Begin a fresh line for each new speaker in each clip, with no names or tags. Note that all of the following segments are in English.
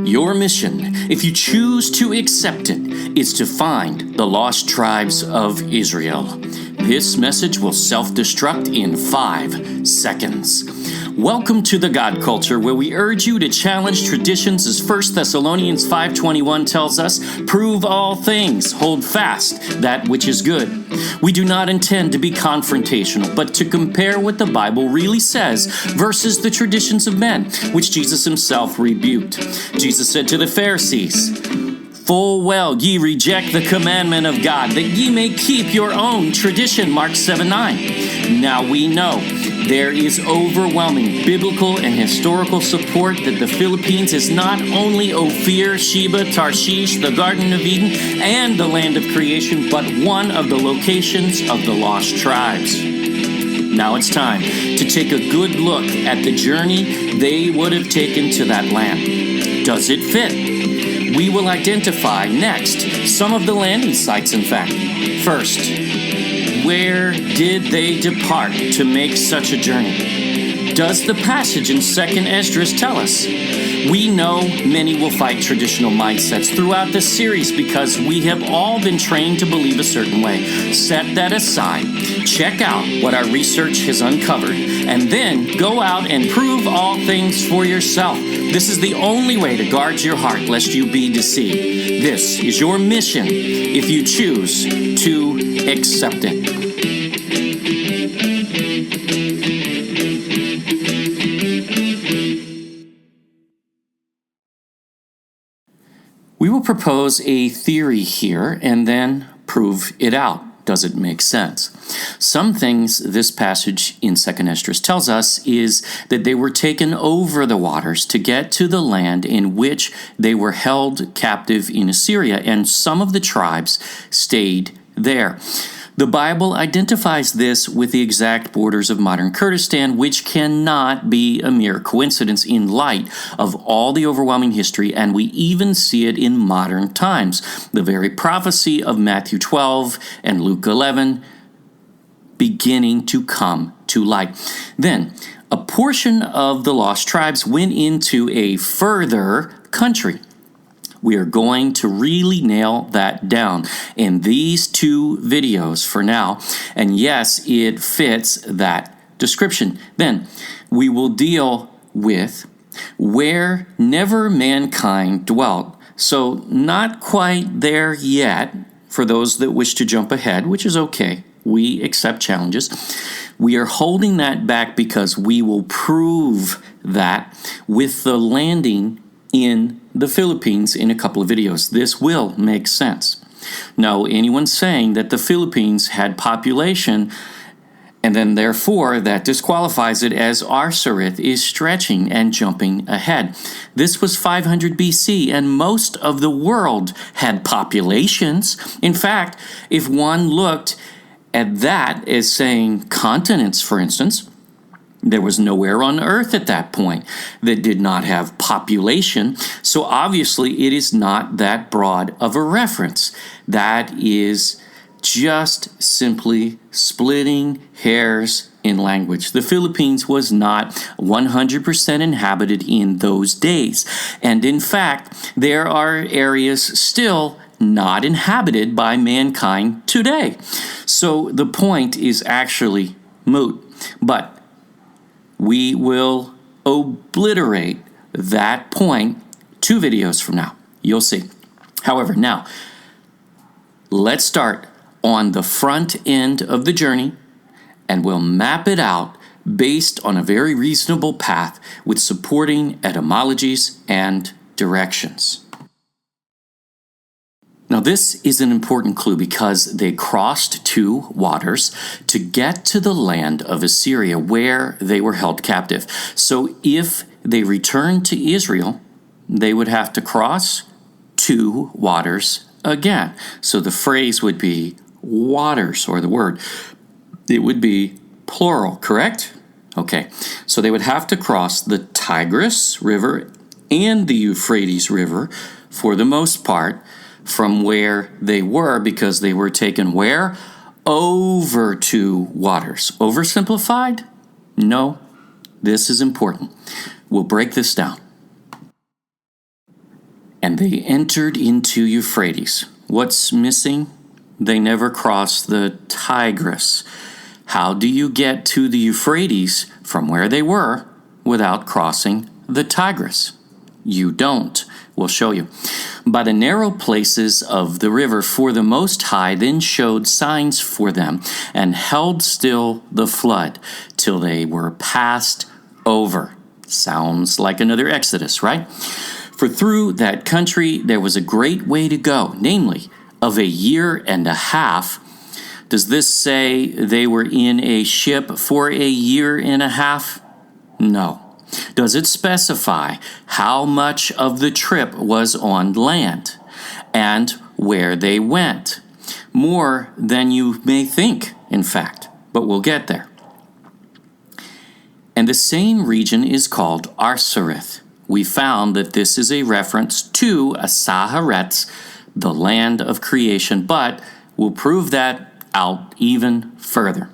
Your mission, if you choose to accept it, is to find the lost tribes of Israel. This message will self-destruct in 5 seconds. Welcome to the God Culture, where we urge you to challenge traditions as 1 Thessalonians 5:21 tells us, prove all things, hold fast that which is good. We do not intend to be confrontational, but to compare what the Bible really says versus the traditions of men, which Jesus himself rebuked. Jesus said to the Pharisees, "Full well ye reject the commandment of God, that ye may keep your own tradition," Mark 7:9. Now we know there is overwhelming biblical and historical support that the Philippines is not only Ophir, Sheba, Tarshish, the Garden of Eden, and the land of creation, but one of the locations of the lost tribes. Now it's time to take a good look at the journey they would have taken to that land. Does it fit? We will identify next some of the landing sites, in fact. First, where did they depart to make such a journey? Does the passage in 2nd Esdras tell us? We know many will fight traditional mindsets throughout this series because we have all been trained to believe a certain way. Set that aside. Check out what our research has uncovered, and then go out and prove all things for yourself. This is the only way to guard your heart lest you be deceived. This is your mission if you choose to accept it. We will propose a theory here and then prove it out. Does it make sense? Some things this passage in 2nd Esdras tells us is that they were taken over the waters to get to the land in which they were held captive in Assyria, and some of the tribes stayed there. The Bible identifies this with the exact borders of modern Kurdistan, which cannot be a mere coincidence in light of all the overwhelming history, and we even see it in modern times. The very prophecy of Matthew 12 and Luke 11 beginning to come to light. Then, a portion of the lost tribes went into a further country. We are going to really nail that down in these 2 videos for now. And yes, it fits that description. Then we will deal with where never mankind dwelt. So not quite there yet for those that wish to jump ahead, which is okay. We accept challenges. We are holding that back because we will prove that with the landing in the Philippines in a couple of videos. This will make sense. Now, anyone saying that the Philippines had population and then therefore that disqualifies it as Arsareth is stretching and jumping ahead. This was 500 BC, and most of the world had populations. In fact, if one looked at that as saying continents, for instance, there was nowhere on earth at that point that did not have population. So obviously it is not that broad of a reference. That is just simply splitting hairs in language. The Philippines was not 100% inhabited in those days. And in fact, there are areas still not inhabited by mankind today. So the point is actually moot. But we will obliterate that point 2 videos from now. You'll see. However, now, let's start on the front end of the journey, and we'll map it out based on a very reasonable path with supporting etymologies and directions. Now, this is an important clue because they crossed 2 waters to get to the land of Assyria where they were held captive. So if they returned to Israel, they would have to cross 2 waters again. So the phrase would be waters, or the word. It would be plural, correct? Okay, so they would have to cross the Tigris River and the Euphrates River, for the most part, from where they were because they were taken where? Over to waters. Oversimplified? No, this is important. We'll break this down. And they entered into Euphrates. What's missing? They never crossed the Tigris. How do you get to the Euphrates from where they were without crossing the Tigris? You don't. We'll show you. By the narrow places of the river, for the Most High then showed signs for them, and held still the flood, till they were passed over. Sounds like another Exodus, right? For through that country there was a great way to go, namely, of a year and a half. Does this say they were in a ship for a year and a half? No. Does it specify how much of the trip was on land and where they went? More than you may think, in fact, but we'll get there. And the same region is called Arsareth. We found that this is a reference to Assyria, the land of creation, but we'll prove that out even further.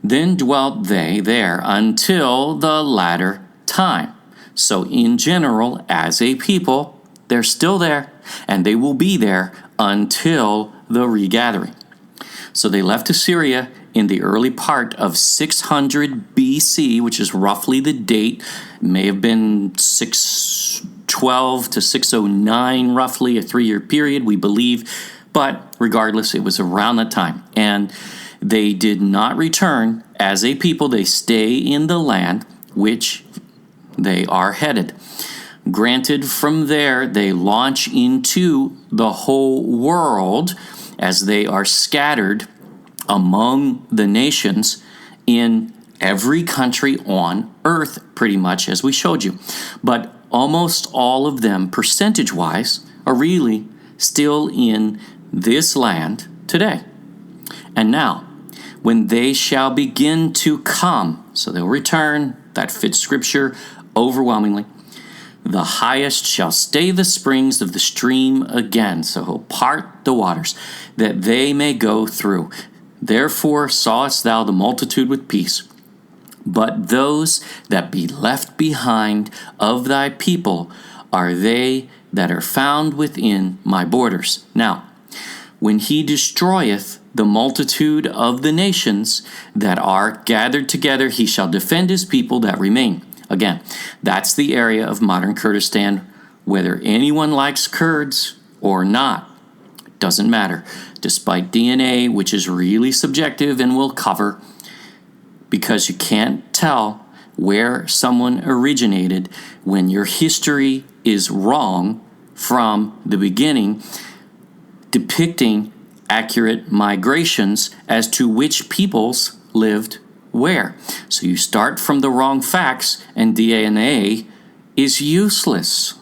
Then dwelt they there until the latter time. So in general, as a people, they're still there, and they will be there until the regathering. So they left Assyria in the early part of 600 BC, which is roughly the date. It may have been 612 to 609, roughly, a 3-year period, we believe. But regardless, it was around that time. And they did not return as a people. They stay in the land which they are headed. Granted, from there, they launch into the whole world as they are scattered among the nations in every country on earth, pretty much, as we showed you. But almost all of them, percentage-wise, are really still in this land today. And now, when they shall begin to come, so they'll return, that fits Scripture overwhelmingly, the highest shall stay the springs of the stream again. So he'll part the waters, that they may go through. Therefore sawest thou the multitude with peace. But those that be left behind of thy people are they that are found within my borders. Now, when he destroyeth the multitude of the nations that are gathered together, he shall defend his people that remain. Again, that's the area of modern Kurdistan. Whether anyone likes Kurds or not, doesn't matter. Despite DNA, which is really subjective and we'll cover, because you can't tell where someone originated when your history is wrong from the beginning, depicting accurate migrations as to which peoples lived where. So you start from the wrong facts and DNA is useless.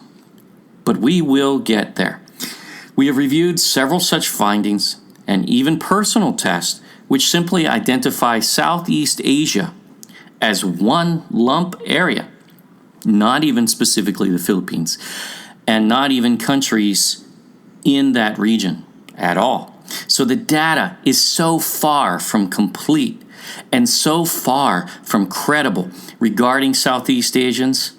But we will get there. We have reviewed several such findings and even personal tests which simply identify Southeast Asia as one lump area, not even specifically the Philippines, and not even countries in that region at all. So the data is so far from complete and so far from credible regarding Southeast Asians.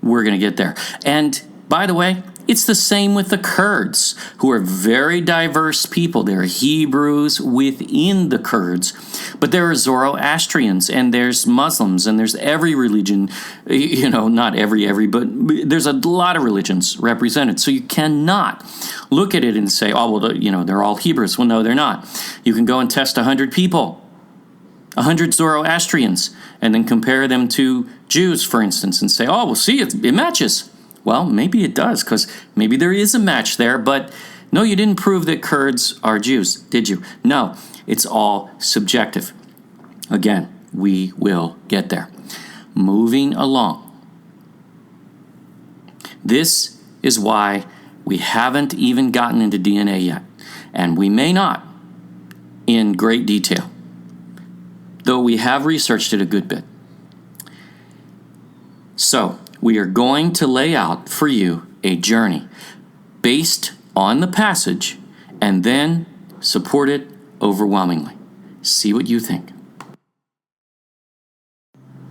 We're going to get there. And by the way, it's the same with the Kurds, who are very diverse people. There are Hebrews within the Kurds, but there are Zoroastrians, and there's Muslims, and there's every religion, not every, but there's a lot of religions represented. So you cannot look at it and say, oh, well, they're all Hebrews. Well, no, they're not. You can go and test 100 people, 100 Zoroastrians, and then compare them to Jews, for instance, and say, oh, well, see, it matches. Well, maybe it does, because maybe there is a match there, but no, you didn't prove that Kurds are Jews, did you? No, it's all subjective. Again, we will get there. Moving along. This is why we haven't even gotten into DNA yet, and we may not in great detail, though we have researched it a good bit. So, we are going to lay out for you a journey based on the passage and then support it overwhelmingly. See what you think.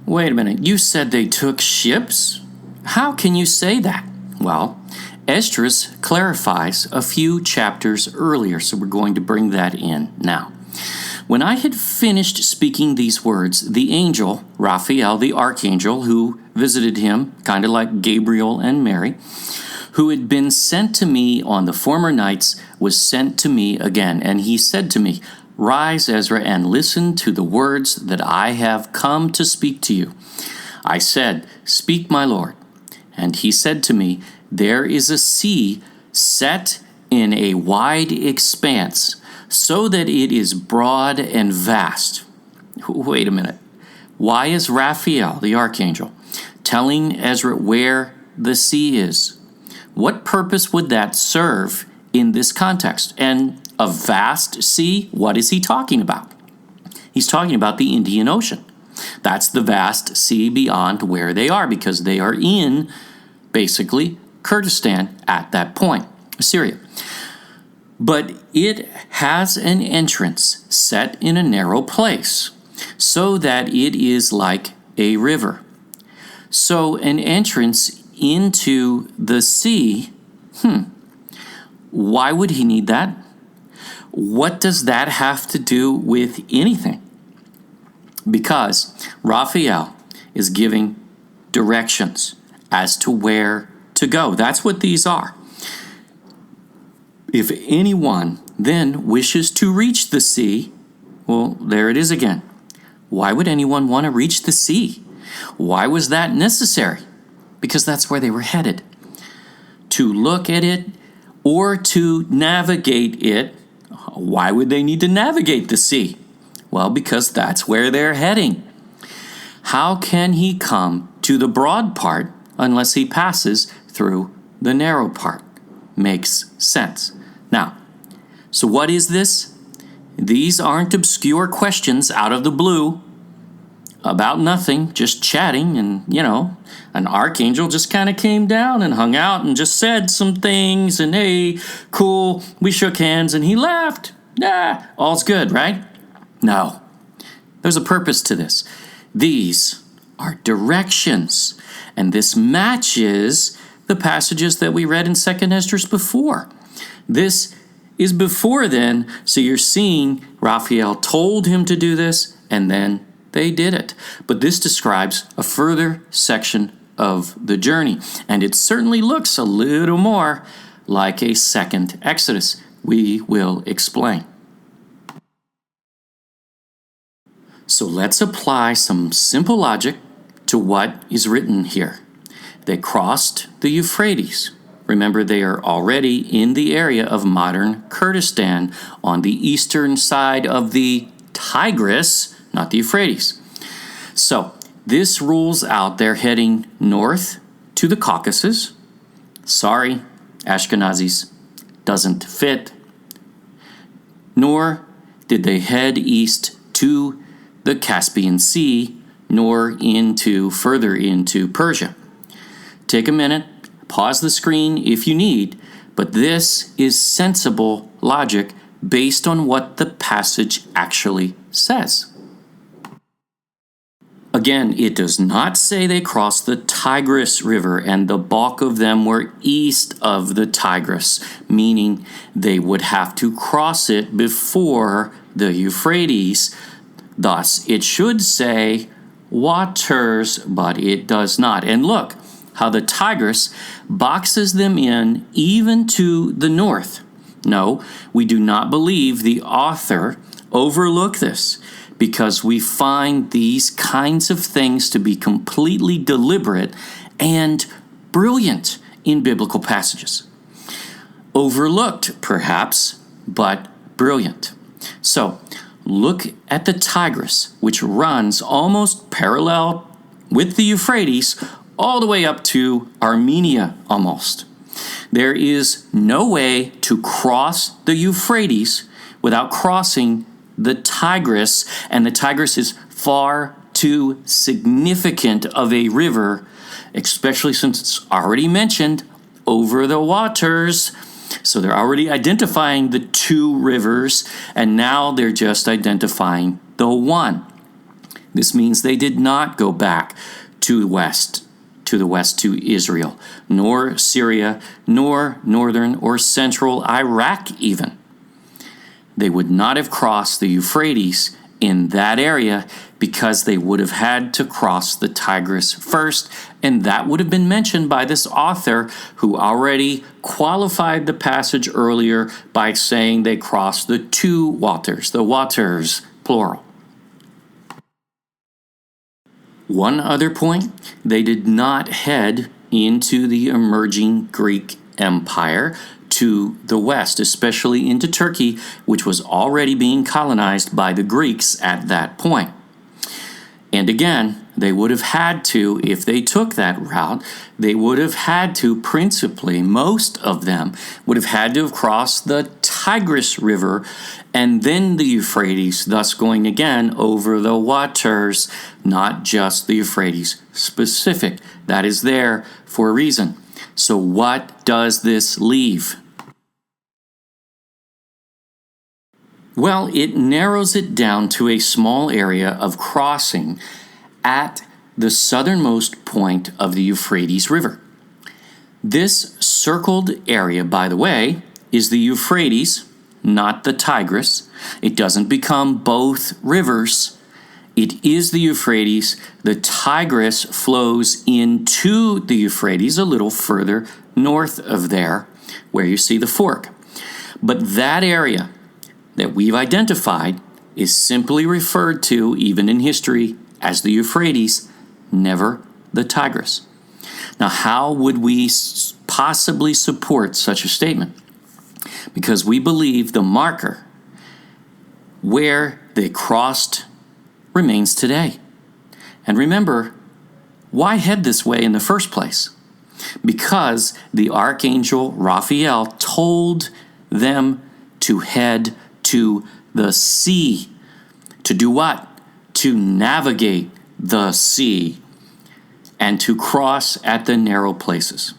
Wait a minute, you said they took ships? How can you say that? Well, Esdras clarifies a few chapters earlier, so we're going to bring that in now. When I had finished speaking these words, the angel, Raphael, the archangel, who visited him, kind of like Gabriel and Mary, who had been sent to me on the former nights, was sent to me again. And he said to me, "Rise, Ezra, and listen to the words that I have come to speak to you." I said, "Speak, my Lord." And he said to me, "There is a sea set in a wide expanse, so that it is broad and vast." Wait a minute. Why is Raphael, the archangel, telling Ezra where the sea is? What purpose would that serve in this context? And a vast sea, what is he talking about? He's talking about the Indian Ocean. That's the vast sea beyond where they are, because they are in, basically, Kurdistan at that point, Assyria. But it has an entrance set in a narrow place, so that it is like a river. So an entrance into the sea, why would he need that? What does that have to do with anything? Because Raphael is giving directions as to where to go. That's what these are. If anyone then wishes to reach the sea, well, there it is again. Why would anyone want to reach the sea? Why was that necessary? Because that's where they were headed. To look at it or to navigate it. Why would they need to navigate the sea? Well, because that's where they're heading. How can he come to the broad part unless he passes through the narrow part? Makes sense. Now, so what is this? These aren't obscure questions out of the blue about nothing, just chatting, and, an archangel just kind of came down and hung out and just said some things, and hey, cool, we shook hands and he left. All's good, right? No. There's a purpose to this. These are directions, and this matches the passages that we read in 2nd Esdras before. This is before then, so you're seeing Raphael told him to do this, and then they did it. But this describes a further section of the journey, and it certainly looks a little more like a second Exodus. We will explain. So let's apply some simple logic to what is written here. They crossed the Euphrates. Remember, they are already in the area of modern Kurdistan on the eastern side of the Tigris, not the Euphrates. So this rules out they're heading north to the Caucasus. Sorry, Ashkenazis, doesn't fit. Nor did they head east to the Caspian Sea, nor further into Persia. Take a minute, pause the screen if you need, but this is sensible logic based on what the passage actually says. Again, it does not say they crossed the Tigris River and the bulk of them were east of the Tigris, meaning they would have to cross it before the Euphrates. Thus, it should say waters, but it does not. And look how the Tigris boxes them in even to the north. No, we do not believe the author overlooked this, because we find these kinds of things to be completely deliberate and brilliant in biblical passages. Overlooked, perhaps, but brilliant. So, look at the Tigris, which runs almost parallel with the Euphrates, all the way up to Armenia almost. There is no way to cross the Euphrates without crossing the Tigris, and the Tigris is far too significant of a river, especially since it's already mentioned over the waters. So they're already identifying the two rivers, and now they're just identifying the one. This means they did not go back to the west to Israel, nor Syria, nor northern or central Iraq even. They would not have crossed the Euphrates in that area because they would have had to cross the Tigris first, and that would have been mentioned by this author who already qualified the passage earlier by saying they crossed the two waters, the waters, plural. One other point, they did not head into the emerging Greek Empire to the west, especially into Turkey, which was already being colonized by the Greeks at that point. And again, they would have had to, if they took that route, they would have had to, principally, most of them, would have had to have crossed the Tigris River and then the Euphrates, thus going again over the waters, not just the Euphrates specific. That is there for a reason. So what does this leave? Well, it narrows it down to a small area of crossing at the southernmost point of the Euphrates River. This circled area, by the way, is the Euphrates, not the Tigris. It doesn't become both rivers. It is the Euphrates. The Tigris flows into the Euphrates a little further north of there, where you see the fork. But that area that we've identified is simply referred to, even in history, as the Euphrates, never the Tigris. Now, how would we possibly support such a statement? Because we believe the marker where they crossed remains today. And remember, why head this way in the first place? Because the Archangel Raphael told them to head to the sea. To do what? To navigate the sea and to cross at the narrow places.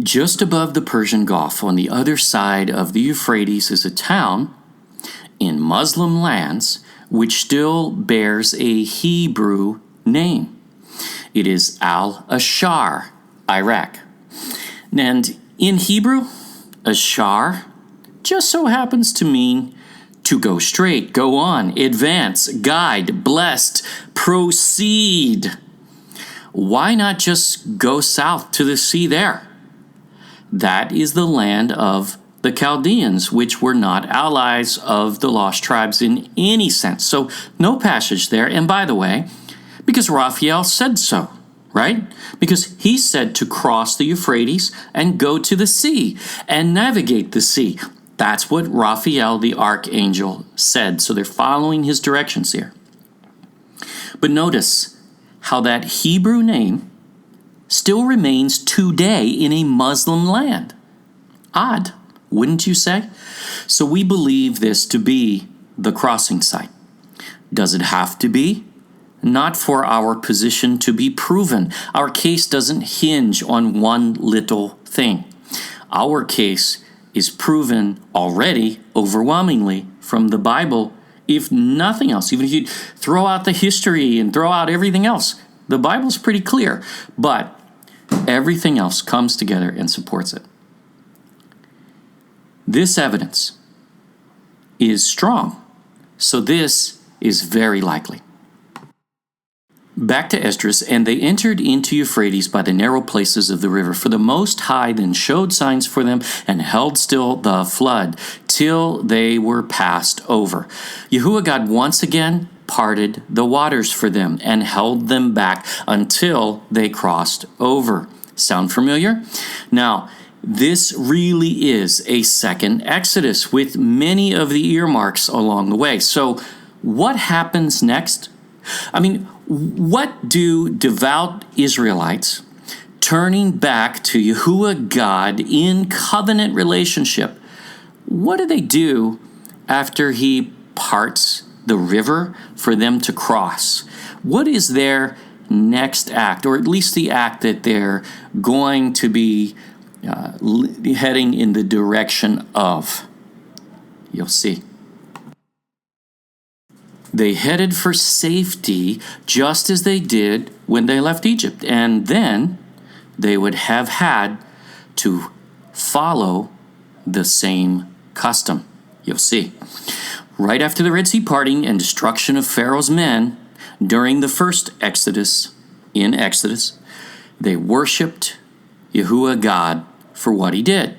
Just above the Persian Gulf, on the other side of the Euphrates, is a town in Muslim lands which still bears a Hebrew name. It is Al-Ashar, Iraq. And in Hebrew, Ashar just so happens to mean to go straight, go on, advance, guide, blessed, proceed. Why not just go south to the sea there? That is the land of the Chaldeans, which were not allies of the lost tribes in any sense. So no passage there. And by the way, because Raphael said so, right? Because he said to cross the Euphrates and go to the sea and navigate the sea. That's what Raphael, the Archangel, said. So they're following his directions here. But notice how that Hebrew name still remains today in a Muslim land. Odd, wouldn't you say? So we believe this to be the crossing site. Does it have to be? Not for our position to be proven. Our case doesn't hinge on one little thing. Our case is proven already overwhelmingly from the Bible, if nothing else. Even if you throw out the history and throw out everything else, the Bible's pretty clear. But everything else comes together and supports it. This evidence is strong, so this is very likely. Back to Esdras, and they entered into Euphrates by the narrow places of the river. For the Most High then showed signs for them and held still the flood till they were passed over. Yahuwah God once again parted the waters for them and held them back until they crossed over. Sound familiar? Now, this really is a second Exodus with many of the earmarks along the way. So what happens next? What do devout Israelites turning back to Yahuwah God in covenant relationship, what do they do after he parts the river for them to cross? What is their next act, or at least the act that they're going to be heading in the direction of. You'll see. They headed for safety just as they did when they left Egypt, and then they would have had to follow the same custom. You'll see. Right after the Red Sea parting and destruction of Pharaoh's men, during the first Exodus, they worshipped Yahuwah God for what he did.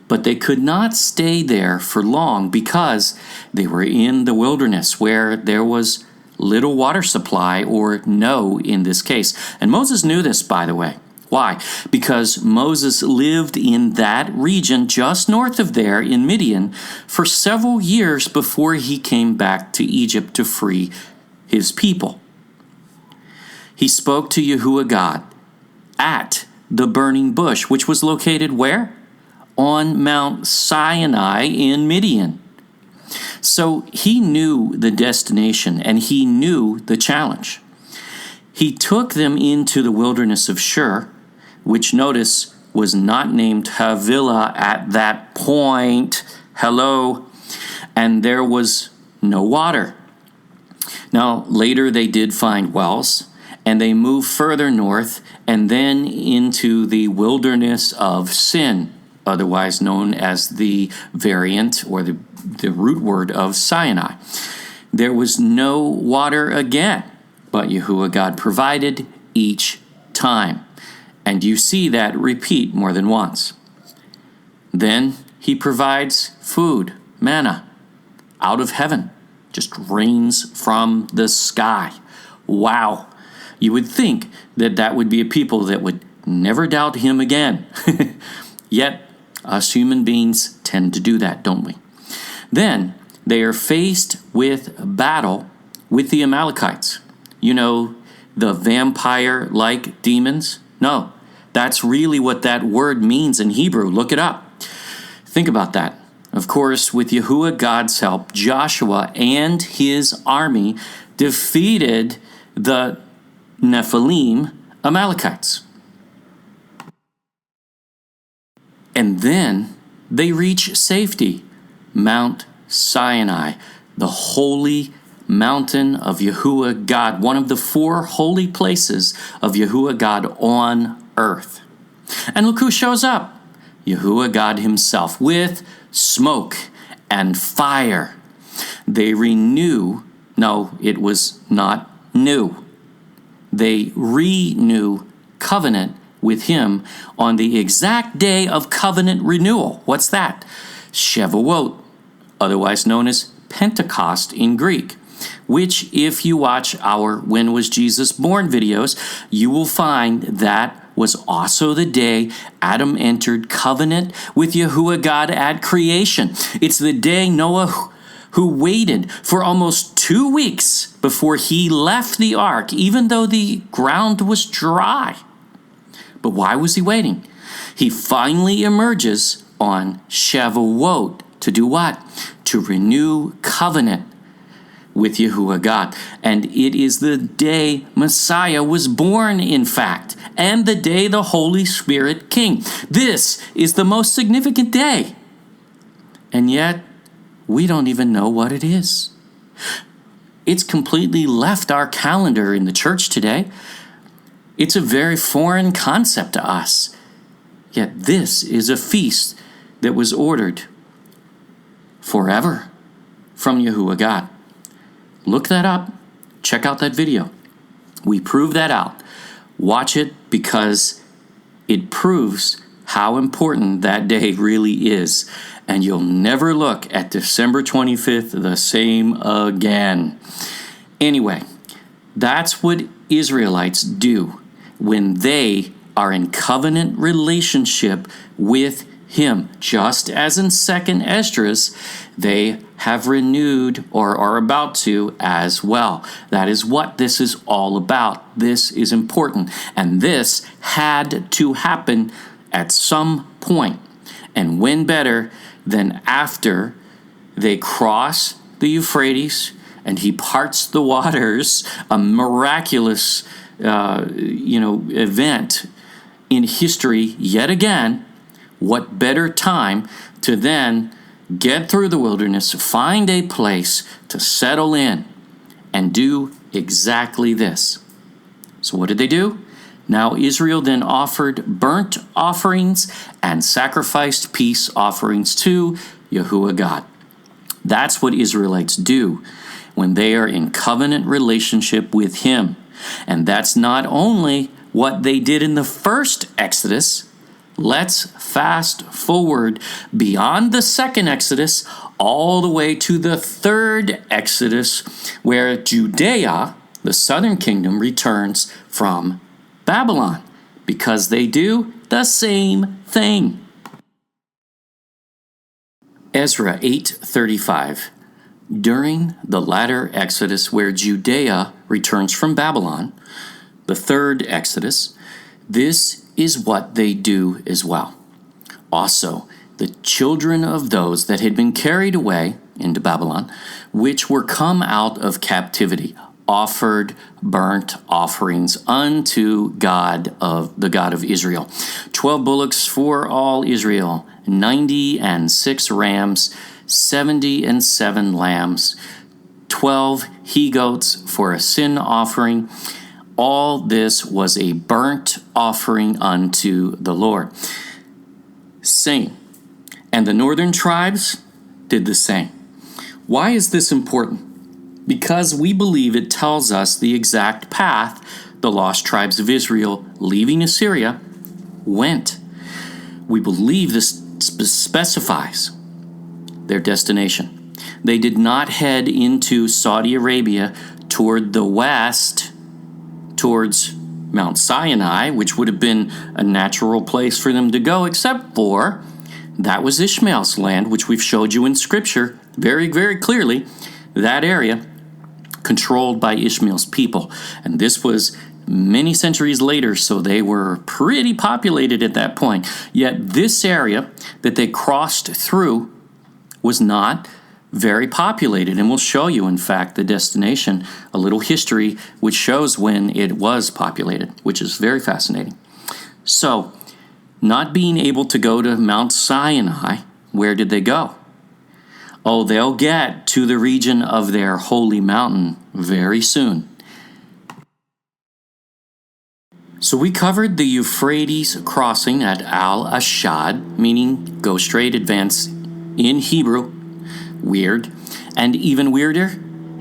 But they could not stay there for long because they were in the wilderness where there was little water supply, or no in this case. And Moses knew this, by the way. Why? Because Moses lived in that region just north of there in Midian for several years before he came back to Egypt to free his people. He spoke to Yahuwah God at the burning bush, which was located where? On Mount Sinai in Midian. So he knew the destination and he knew the challenge. He took them into the wilderness of Shur, which notice was not named Havilah at that point. Hello. And there was no water. Now, later they did find wells, and they moved further north and then into the wilderness of Sin, otherwise known as the variant or the root word of Sinai. There was no water again, but Yahuwah God provided each time. And you see that repeat more than once. Then he provides food, manna, out of heaven. Just rains from the sky. Wow. You would think that that would be a people that would never doubt him again. Yet, us human beings tend to do that, don't we? Then, they are faced with battle with the Amalekites. You know, the vampire-like demons? No, that's really what that word means in Hebrew. Look it up. Think about that. Of course, with Yahuwah God's help, Joshua and his army defeated the Nephilim Amalekites. And then they reach safety, Mount Sinai, the holy mountain of Yahuwah God, one of the 4 holy places of Yahuwah God on earth. And look who shows up, Yahuwah God himself, with smoke and fire. They renew, no, it was not new. They renew covenant with him on the exact day of covenant renewal. What's that? Shavuot, otherwise known as Pentecost in Greek, which if you watch our When Was Jesus Born videos, you will find that was also the day Adam entered covenant with Yahuwah God at creation. It's the day Noah who waited for almost 2 weeks before he left the ark, even though the ground was dry. But why was he waiting? He finally emerges on Shavuot to do what? To renew covenant with Yahuwah God. And it is the day Messiah was born, in fact, and the day the Holy Spirit came. This is the most significant day. And yet, we don't even know what it is. It's completely left our calendar in the church today. It's a very foreign concept to us. Yet this is a feast that was ordered forever from Yahuwah God. Look that up. Check out that video. We prove that out. Watch it because it proves how important that day really is. And you'll never look at December 25th the same again. Anyway, that's what Israelites do when they are in covenant relationship with him. Just as in 2nd Esdras, they have renewed or are about to as well. That is what this is all about. This is important. And this had to happen at some point. And when better than after they cross the Euphrates and he parts the waters, a miraculous event in history yet again. What better time to then get through the wilderness, find a place to settle in, and do exactly this. So what did they do? Now Israel then offered burnt offerings and sacrificed peace offerings to Yahuwah God. That's what Israelites do when they are in covenant relationship with Him. And that's not only what they did in the first Exodus. Let's fast forward beyond the second Exodus all the way to the third Exodus, where Judea, the southern kingdom, returns from Babylon, because they do the same thing. Ezra 8:35. During the latter Exodus, where Judea returns from Babylon, the third Exodus, this is what they do as well. Also, the children of those that had been carried away into Babylon, which were come out of captivity, offered burnt offerings unto the God of Israel. 12 bullocks for all Israel, 96 rams, 77 lambs, 12 he-goats for a sin offering. All this was a burnt offering unto the Lord. Same. And the northern tribes did the same. Why is this important? Because we believe it tells us the exact path the lost tribes of Israel, leaving Assyria, went. We believe this specifies their destination. They did not head into Saudi Arabia toward the west, towards Mount Sinai, which would have been a natural place for them to go, except for that was Ishmael's land, which we've showed you in Scripture very, very clearly. That area controlled by Ishmael's people. And this was many centuries later, so they were pretty populated at that point. Yet this area that they crossed through was not very populated. And we'll show you, in fact, the destination, a little history, which shows when it was populated, which is very fascinating. So, not being able to go to Mount Sinai, where did they go? Oh, they'll get to the region of their holy mountain very soon. So we covered the Euphrates crossing at Al-Ashad, meaning go straight, advance in Hebrew. Weird. And even weirder,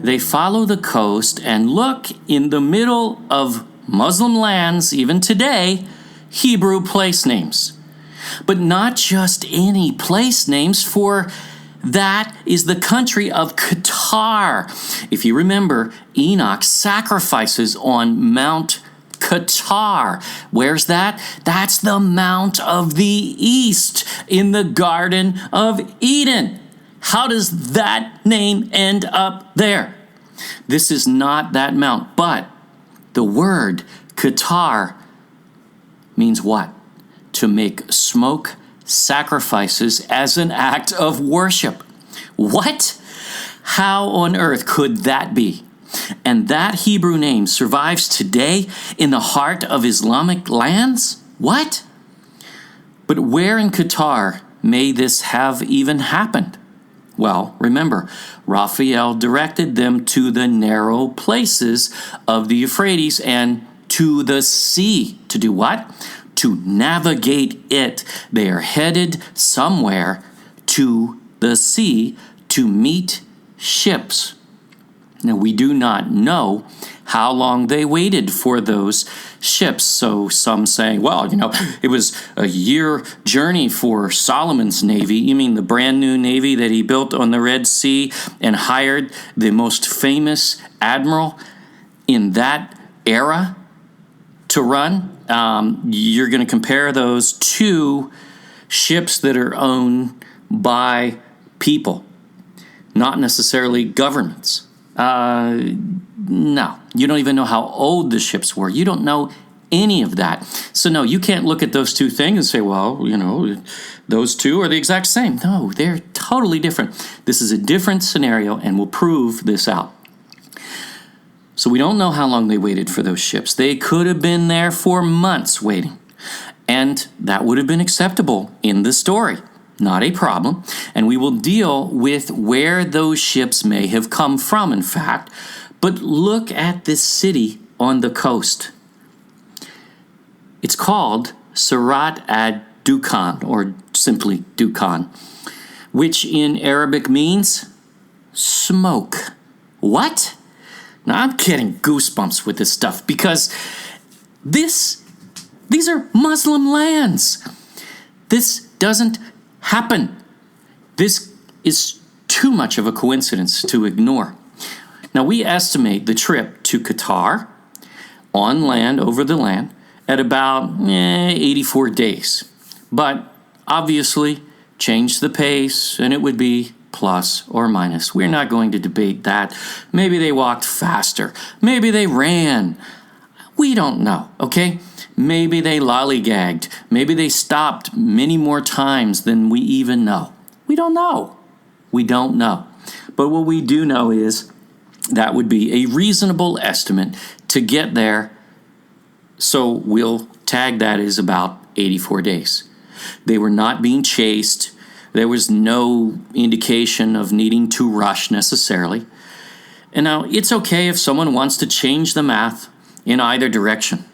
they follow the coast and look in the middle of Muslim lands, even today, Hebrew place names. But not just any place names, for that is the country of Qatar. If you remember, Enoch sacrifices on Mount Qatar. Where's that? That's the Mount of the East in the Garden of Eden. How does that name end up there? This is not that mount, but the word Qatar means what? To make smoke sacrifices as an act of worship. What? How on earth could that be? And that Hebrew name survives today in the heart of Islamic lands? What? But where in Qatar may this have even happened? Well, remember, Raphael directed them to the narrow places of the Euphrates and to the sea. To do what? To navigate it. They are headed somewhere to the sea to meet ships. Now, we do not know how long they waited for those ships. So some say, well, it was a year journey for Solomon's navy. You mean the brand new navy that he built on the Red Sea and hired the most famous admiral in that era to run? You're going to compare those to ships that are owned by people, not necessarily governments. No, you don't even know how old the ships were. You don't know any of that. So no, you can't look at those two things and say, well, those two are the exact same. No, they're totally different. This is a different scenario, and we'll prove this out. So we don't know how long they waited for those ships. They could have been there for months waiting. And that would have been acceptable in the story. Not a problem. And we will deal with where those ships may have come from, in fact. But look at this city on the coast. It's called Surat ad-Dukhan, or simply Dukhan, which in Arabic means smoke. What? Now I'm getting goosebumps with this stuff because these are Muslim lands. This doesn't happen. This is too much of a coincidence to ignore. Now we estimate the trip to Qatar on land, over the land, at about 84 days. But obviously, change the pace and it would be plus or minus. We're not going to debate that. Maybe they walked faster. Maybe they ran. We don't know, okay? Maybe they lollygagged. Maybe they stopped many more times than we even know. We don't know. We don't know. But what we do know is that would be a reasonable estimate to get there. So we'll tag that as about 84 days. They were not being chased. There was no indication of needing to rush necessarily. And now it's okay if someone wants to change the math in either direction.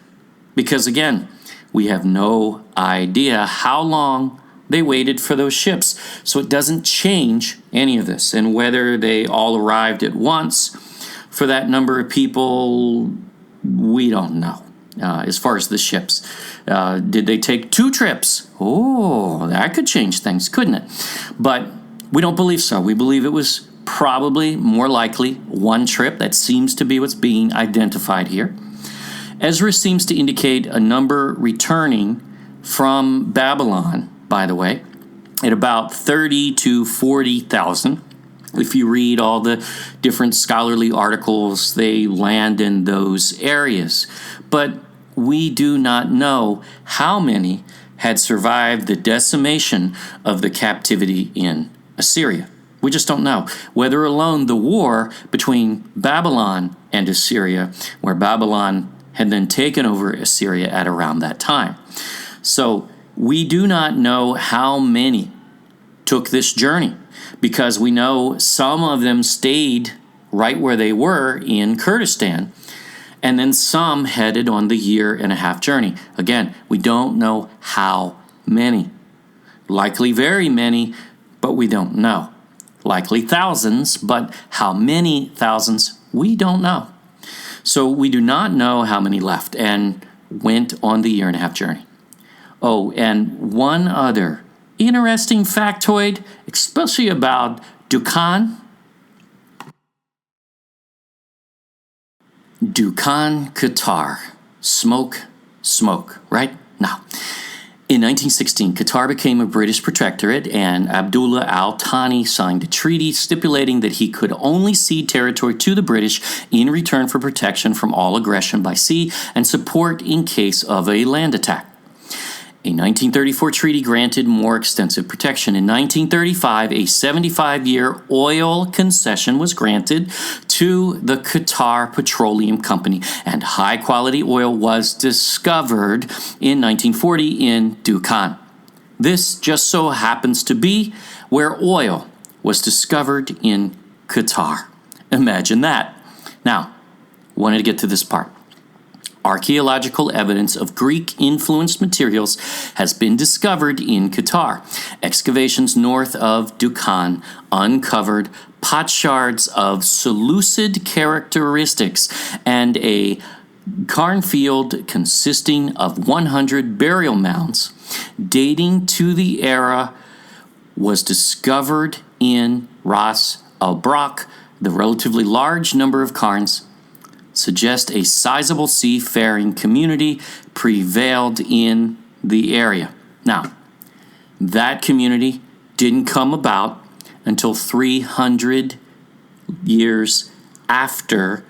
Because again, we have no idea how long they waited for those ships. So it doesn't change any of this. And whether they all arrived at once for that number of people, we don't know. As far as the ships, did they take 2 trips? Oh, that could change things, couldn't it? But we don't believe so. We believe it was probably more likely 1 trip. That seems to be what's being identified here. Ezra seems to indicate a number returning from Babylon, by the way, at about 30 to 40,000. If you read all the different scholarly articles, they land in those areas. But we do not know how many had survived the decimation of the captivity in Assyria. We just don't know. Whether alone the war between Babylon and Assyria, where Babylon had then taken over Assyria at around that time. So we do not know how many took this journey, because we know some of them stayed right where they were in Kurdistan, and then some headed on the 1.5-year journey. Again, we don't know how many. Likely very many, but we don't know. Likely thousands, but how many thousands, we don't know. So we do not know how many left and went on the 1.5-year journey. Oh, and one other interesting factoid, especially about Dukhan. Dukhan, Qatar. Smoke, smoke, right? Now, in 1916, Qatar became a British protectorate, and Abdullah al-Thani signed a treaty stipulating that he could only cede territory to the British in return for protection from all aggression by sea and support in case of a land attack. A 1934 treaty granted more extensive protection. In 1935, a 75-year oil concession was granted to the Qatar Petroleum Company, and high-quality oil was discovered in 1940 in Dukhan. This just so happens to be where oil was discovered in Qatar. Imagine that. Now, wanted to get to this part. Archaeological evidence of Greek-influenced materials has been discovered in Qatar. Excavations north of Dukhan uncovered potsherds of Seleucid characteristics and a cairnfield consisting of 100 burial mounds dating to the era was discovered in Ras al-Brak. The relatively large number of cairns suggest a sizable seafaring community prevailed in the area. Now, that community didn't come about until 300 years after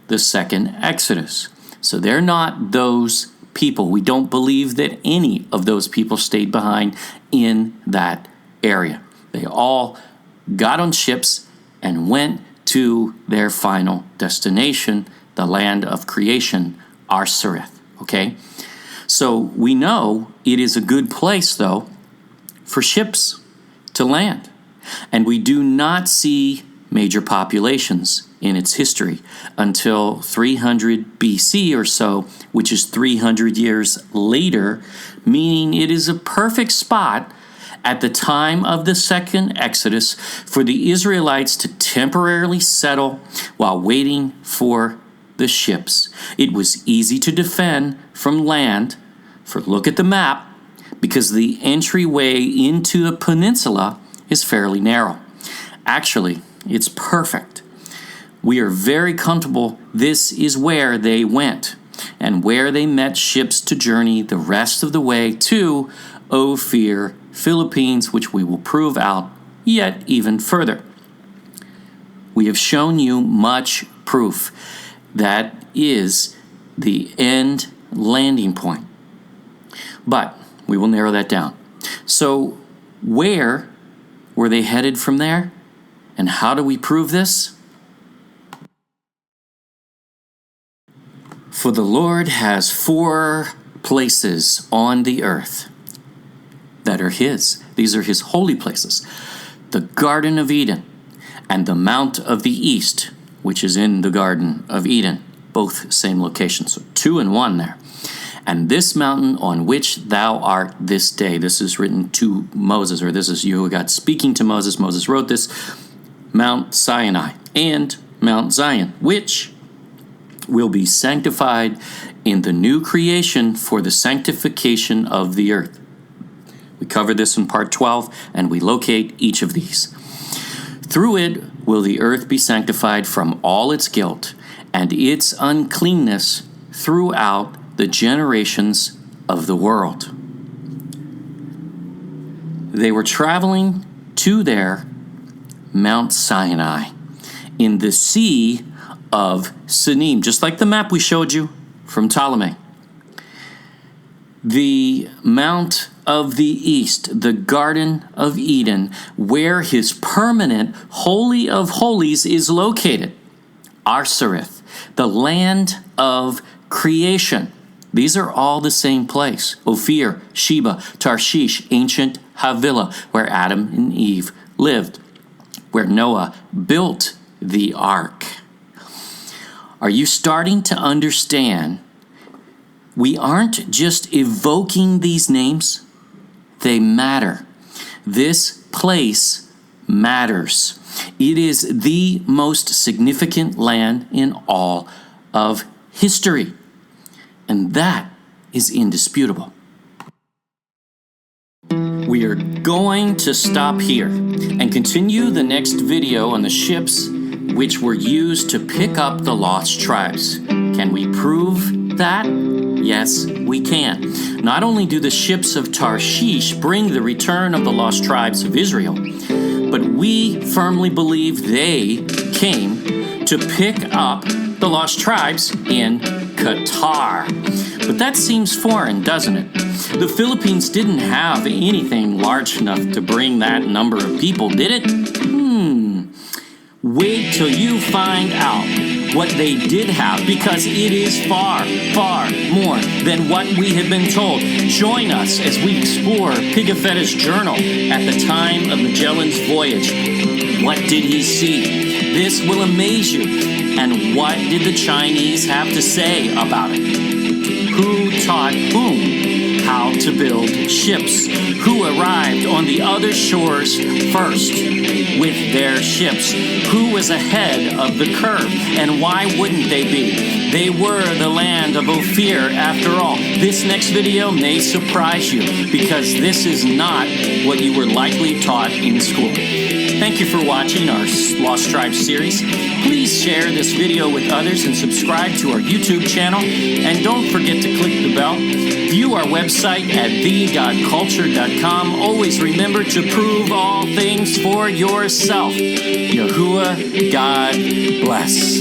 the second Exodus. So they're not those people. We don't believe that any of those people stayed behind in that area. They all got on ships and went to their final destination, the land of creation, Arsareth. Okay? So we know it is a good place, though, for ships to land. And we do not see major populations in its history until 300 BC or so, which is 300 years later, meaning it is a perfect spot at the time of the second Exodus for the Israelites to temporarily settle while waiting for the ships. It was easy to defend from land, for look at the map, because the entryway into the peninsula is fairly narrow. Actually, it's perfect. We are very comfortable this is where they went and where they met ships to journey the rest of the way to Ophir, Philippines, which we will prove out yet even further. We have shown you much proof that is the end landing point. But we will narrow that down. So where were they headed from there? And how do we prove this? For the Lord has 4 places on the earth that are his. These are his holy places. The Garden of Eden and the Mount of the East, which is in the Garden of Eden. Both same location, so 2 and 1 there. And this mountain on which thou art this day. This is written to Moses, or this is God speaking to Moses. Moses wrote this. Mount Sinai and Mount Zion, which will be sanctified in the new creation for the sanctification of the earth. We covered this in part 12, and we locate each of these. Through it will the earth be sanctified from all its guilt and its uncleanness throughout the generations of the world. They were traveling to their Mount Sinai in the Sea of Sinim, just like the map we showed you from Ptolemy. The Mount of the East, the Garden of Eden, where his permanent Holy of Holies is located. Arsareth, the land of creation. These are all the same place. Ophir, Sheba, Tarshish, ancient Havilah, where Adam and Eve lived, where Noah built the ark. Are you starting to understand? We aren't just evoking these names. They matter. This place matters. It is the most significant land in all of history. And that is indisputable. We are going to stop here and continue the next video on the ships which were used to pick up the lost tribes. Can we prove that? Yes, we can. Not only do the ships of Tarshish bring the return of the lost tribes of Israel, but we firmly believe they came to pick up the lost tribes in Qatar. But that seems foreign, doesn't it? The Philippines didn't have anything large enough to bring that number of people, did it? Wait till you find out what they did have, because it is far, far more than what we have been told. Join us as we explore Pigafetta's journal at the time of Magellan's voyage. What did he see? This will amaze you. And what did the Chinese have to say about it? Who taught whom how to build ships? Who arrived on the other shores first with their ships? Who was ahead of the curve? And why wouldn't they be? They were the land of Ophir after all. This next video may surprise you, because this is not what you were likely taught in school. Thank you for watching our Lost Tribes series. Please share this video with others and subscribe to our YouTube channel. And don't forget to click the bell. View our website at the.culture.com. Always remember to prove all things for yourself. Yahuwah, God bless.